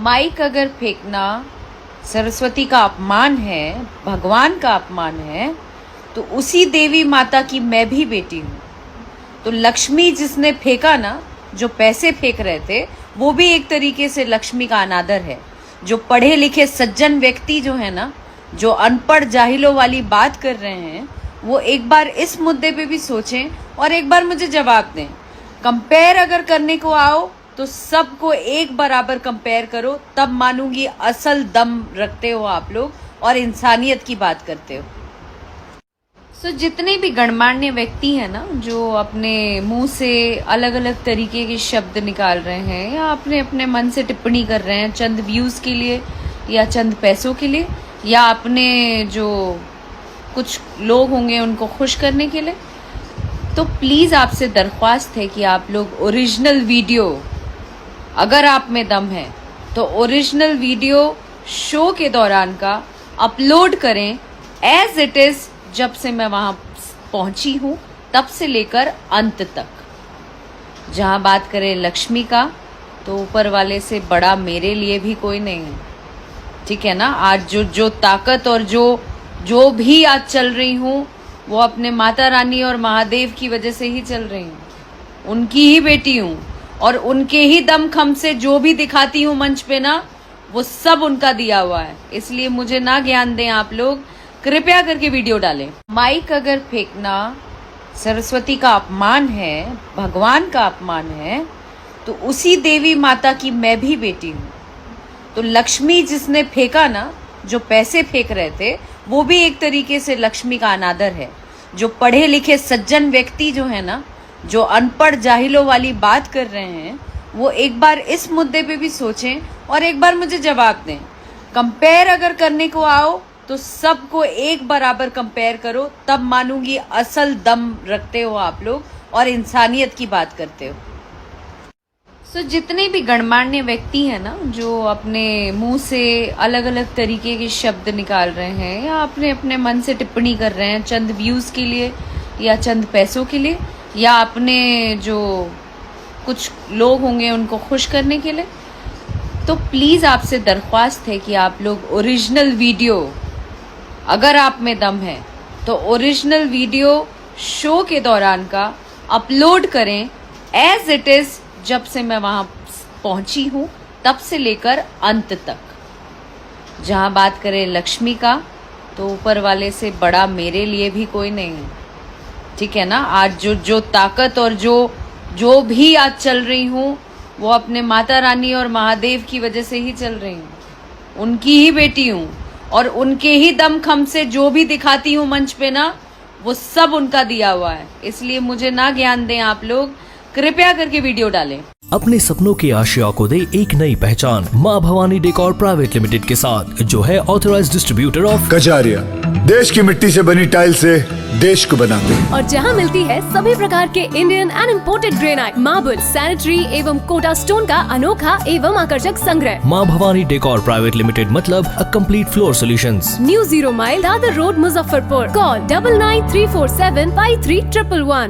Mic अगर फेंकना सरस्वती का अपमान है, भगवान का अपमान है, तो उसी देवी माता की मैं भी बेटी हूँ। तो लक्ष्मी जिसने फेंका ना, जो पैसे फेंक रहे थे, वो भी एक तरीके से लक्ष्मी का अनादर है। जो पढ़े लिखे सज्जन व्यक्ति जो है ना, जो अनपढ़ जाहिलों वाली बात कर रहे हैं, वो एक बार इस मुद्दे पे भी सोचें और एक बार मुझे जवाब दें। कंपेयर अगर करने को आओ तो सबको एक बराबर कंपेयर करो, तब मानूंगी असल दम रखते हो आप लोग और इंसानियत की बात करते हो। जितने भी गणमान्य व्यक्ति हैं ना, जो अपने मुंह से अलग अलग तरीके के शब्द निकाल रहे हैं या अपने अपने मन से टिप्पणी कर रहे हैं चंद व्यूज़ के लिए या चंद पैसों के लिए या अपने जो कुछ लोग होंगे उनको खुश करने के लिए, तो प्लीज़ आपसे दरख्वास्त है कि आप लोग ओरिजिनल वीडियो, अगर आप में दम है तो ओरिजिनल वीडियो शो के दौरान का अपलोड करें एज इट इज़। जब से मैं वहाँ पहुँची हूँ तब से लेकर अंत तक। जहाँ बात करें लक्ष्मी का, तो ऊपर वाले से बड़ा मेरे लिए भी कोई नहीं है, ठीक है ना। आज जो ताकत और जो भी आज चल रही हूँ वो अपने माता रानी और महादेव की वजह से ही चल रही हूँ। उनकी ही बेटी हूँ और उनके ही दमखम से जो भी दिखाती हूँ मंच पे ना, वो सब उनका दिया हुआ है। इसलिए मुझे ना ज्ञान दें आप लोग, कृपया करके वीडियो डालें। माइक अगर फेंकना सरस्वती का अपमान है, भगवान का अपमान है, तो उसी देवी माता की मैं भी बेटी हूँ। तो लक्ष्मी जिसने फेंका ना, जो पैसे फेंक रहे थे, वो भी एक तरीके से लक्ष्मी का अनादर है। जो पढ़े लिखे सज्जन व्यक्ति जो है ना, जो अनपढ़ जाहिलों वाली बात कर रहे हैं, वो एक बार इस मुद्दे पे भी सोचें और एक बार मुझे जवाब दें। कंपेयर अगर करने को आओ तो सबको एक बराबर कंपेयर करो, तब मानूंगी असल दम रखते हो आप लोग और इंसानियत की बात करते हो। जितने भी गणमान्य व्यक्ति हैं ना, जो अपने मुंह से अलग अलग तरीके के शब्द निकाल रहे हैं या अपने अपने मन से टिप्पणी कर रहे हैं चंद व्यूज़ के लिए या चंद पैसों के लिए या अपने जो कुछ लोग होंगे उनको खुश करने के लिए, तो प्लीज़ आपसे दरख्वास्त है कि आप लोग ओरिजिनल वीडियो, अगर आप में दम है तो ओरिजिनल वीडियो शो के दौरान का अपलोड करें एज इट इज़। जब से मैं वहाँ पहुँची हूँ तब से लेकर अंत तक। जहाँ बात करें लक्ष्मी का, तो ऊपर वाले से बड़ा मेरे लिए भी कोई नहीं है, ठीक है ना। आज जो ताकत और जो भी आज चल रही हूँ वो अपने माता रानी और महादेव की वजह से ही चल रही हूँ। उनकी ही बेटी हूँ और उनके ही दमखम से जो भी दिखाती हूँ मंच पे ना, वो सब उनका दिया हुआ है। इसलिए मुझे ना ज्ञान दें आप लोग, कृपया करके वीडियो डालें। अपने सपनों की आशिया को दे एक नई पहचान माँ भवानी डेकोर प्राइवेट लिमिटेड के साथ, जो है ऑथराइज्ड डिस्ट्रीब्यूटर ऑफ कजारिया। देश की मिट्टी से बनी टाइल से देश को बनाते हैं और जहां मिलती है सभी प्रकार के Indian and imported granite, marble, sanitary एवं कोटा स्टोन का अनोखा एवं आकर्षक संग्रह। माँ भवानी डेकोर प्राइवेट लिमिटेड मतलब a complete floor solutions. New 0 mile Dadar road, Muzaffarpur. Call 9934753111।